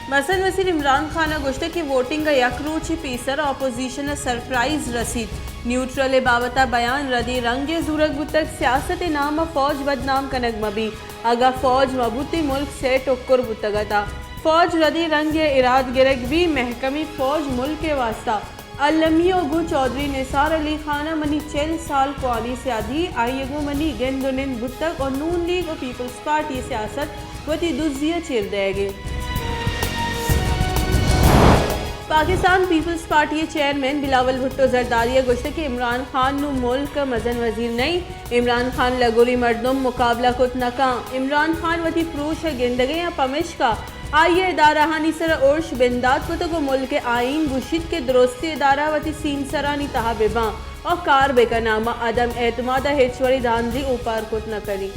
मसन वसीर इमरान खान गोश्त की वोटिंग का यकरूची पीसर अपोजिशन सरप्राइज रसीद न्यूट्रल बाबता बयान रदी रंग जूरक बुतक सियासत नाम फौज बदनाम कनक मबी अगा फौज मबूती मुल्क से टुक्कर बुतगता फौज रदी रंग इराद गिरक भी महकमी फौज मुल्क के वास्ता अलमियो गु चौधरी निसार अली खाना मनी 4 साल पुरानी सियादी आइगो मनी गेंदुनिन बुतक और नून लीग और पीपल्स पार्टी सियासत वती दुजिया चिर देगे Pakistan peoples party chairman Bilawal Bhutto Zardari गोश्त के इमरान खान नु मुल्क मजन वजीर नहीं इमरान खान लगोरी मर्दम मुकाबला कुत नकाम इमरान खान वती प्रोश गेंदगे या पमिश का आइए इदारा हानी सर ओर्श बिंदात को तो मुल्क आइन गुशित के दुरुस्ती इदारा वती सीन सरानी तहा बेबा और कार बेकनामा अदम एतमादा हेचवरी धांधली ऊपर कुत न करी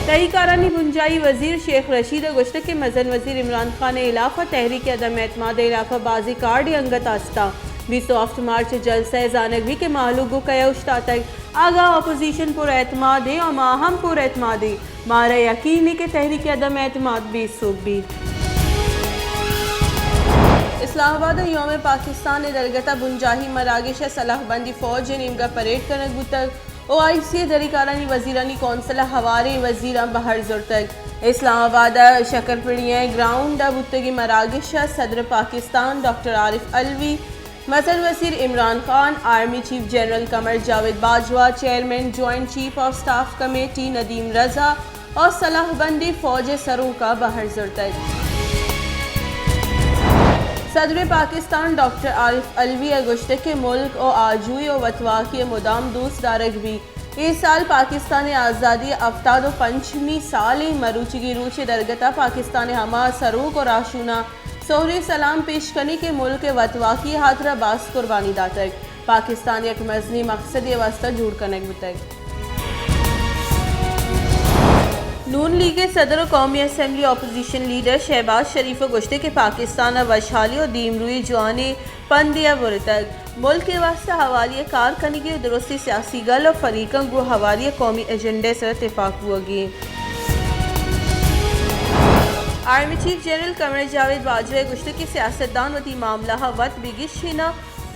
तहीकारानी गुंजाई वजीर शेख रशीद गोश्त के मजन वजीर इमरान खान इलाफा तहरीक अदम एतमाद इलाफा बाजी कार्ड अंगत आस्ता 20 मार्च जलसा जानक भी के मालूगो कया तक आगा अपोजिशन पुर एतमाद और माहम पुर एतमाद मारा यकीनी के तहरीक अदम एतमाद भी सूबी इस्लामाबाद योम पाकिस्तान दरगता बुंजाही मरागिश सलाहबंदी फौज निमगा परेड कनक बुतक OIC दरिकारानी वजीरानी कौंसला हवारे वजीरा बहर जुर्तक इस्लामाबाद शकरपड़िया ग्राउंड बुतगी मरागिश सदर पाकिस्तान डॉक्टर आरिफ अलवी मसन वजीर Imran Khan army chief general Qamar Javed Bajwa chairman joint chief of staff committee Nadeem Raza और सलाहबंदी फौज सरों का बहर जुर्तक सदर पाकिस्तान डॉक्टर आरिफ अलवी अगुश्त के मुल्क और आजूई और वतवाकी मुदाम दूस दारक भी इस साल पाकिस्तान आज़ादी अफ्ताद व पंचमी साल मरूचगी रूच दरगता पाकिस्तान हमा सरूक और आशूना सोहरे सलाम पेश करने के मुल्क वतवाकी हाथरा बास कुर्बानी दातक पाकिस्तान एक मजनी मकसद वास्ता जुड़ कनक बुतक नून लीग के सदर और कौमी असम्बली अपोजिशन लीडर शहबाज शरीफ गोश्ते के पाकिस्तान वशाली और दीमरुई जवानी पंदिया बुरतक मुल्क के वास्ते हवाली कार करने की दुरुस्ती सियासी गल और फरीकन गो हवाली कौमी एजेंडे से इत्तेफाक हुआ army chief general Qamar Javed Bajwa गुश्त की सियासतदान वती मामला वत बिगिशिना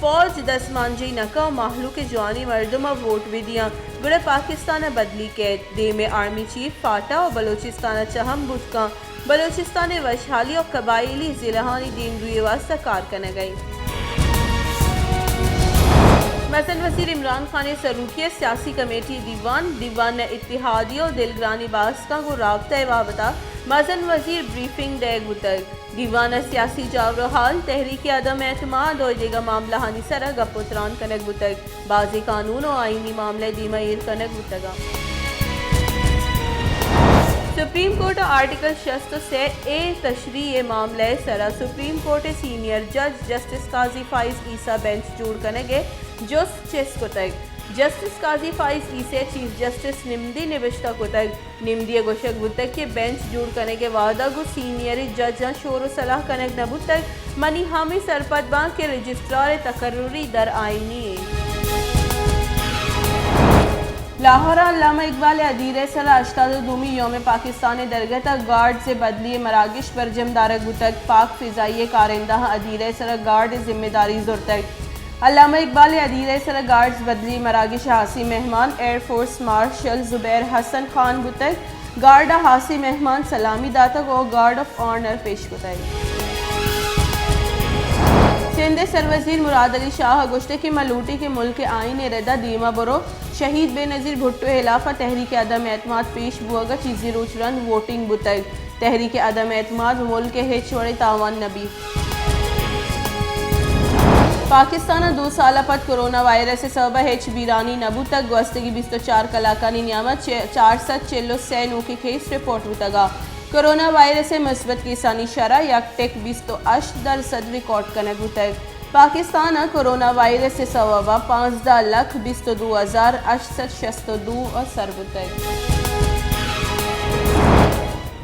फौज 10 मांझी नका और माहलू के जवानी मर्दम वोट भी दिया गुड़े पाकिस्तान बदली कैद दे में आर्मी चीफ फाटा और बलोचिस्तान चहम बुटका बलोचिस्तान वशहाली और कबाइली जिलाहानी दीन रुए वास्ता कार करने गई मसन वजीर इमरान खान सरूखिया सियासी कमेटी दीवान इत्तिहादी और दिलग्रानी बास्का को राबता वाबता मसन वजीर ब्रीफिंग देग बुतक दीवान सियासी जावरो हाल तहरीक अदम एतमाद और देगा मामला हानि सरा गपुतरान कनक बुतक बाजी कानून और आईनी मामले दीमायर कनक बुतगा सुप्रीम कोर्ट आर्टिकल 66 से ए तशरीह मामले सरा सुप्रीम कोर्ट सीनियर जज जस्टिस काजी फाइज ईसा बेंच जोड़ कनेगे जोस चेस को तक जस्टिस काजी फाइज ईसे चीफ जस्टिस निम्दी निविश्ता को तक निम्दी गोशक बुतक के बेंच जोड़ करने के वादा को सीनियर जज शोर सलाह कनक नबू तक मनी हामी सरपत बांग के रजिस्ट्रार तकर्रुरी दर आईनी लाहौर अल्लामा इकबाल अदीर सला अश्ताद दूमी योम पाकिस्तान दरगता गार्ड से बदली मरागिश पर जमदारक बुतक पाक फिजाई कारिंदा अदीर सला गार्ड जिम्मेदारी जुर्तक अल्लामा इकबाल अदीर सला गार्ड्स बदली मरागिश हासी मेहमान एयरफोर्स मार्शल जुबैर हसन खान बुतक गार्ड हासी मेहमान सलामी दातक और गार्ड ऑफ ऑनर पेश बुतक सिंध सरवजीर मुराद अली शाह गुश्ते की मलूटी के मुल्क आइन रदा दीमा बरो शहीद बेनज़ीर भुट्टो हिलाफा तहरीक अदम एतमाद पेश बुआगा चीज़ी रोच रन वोटिंग बुतक तहरीक अदम एतमाद मुल्क हेच वड़े तावान नबी पाकिस्तान 2 साल पद कोरोना वायरस से सबा हेच बीरानी नबू तक गस्तगी 24 कलाकानी नियामत 446 के केस रिपोर्ट बुतगा कोरोना वायरस से मुस्बत किसानी शरह यकटेक 28% रिकॉर्ड कनक बुतक पाकिस्तान कोरोना वायरस से सवा 15,22,862 और सरबुतक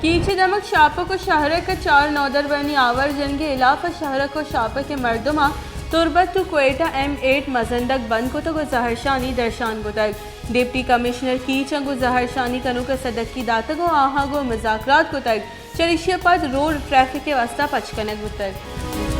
कीचे दमक शापा को शहर का 4 नौदर बनी आवर जन के इलाफा शहर को शापा के मर्दमा तुरबत तो कोयटा M8 मजंदक बंद को तो जहरशानी दर्शान को तक डिप्टी कमिश्नर की चंगो जहरशानी कनु का सदक की दातक आहा गो मुज़ाकरात को तक चलिशिया पद रोड ट्रैफिक के वास्ता पचकनक बुतक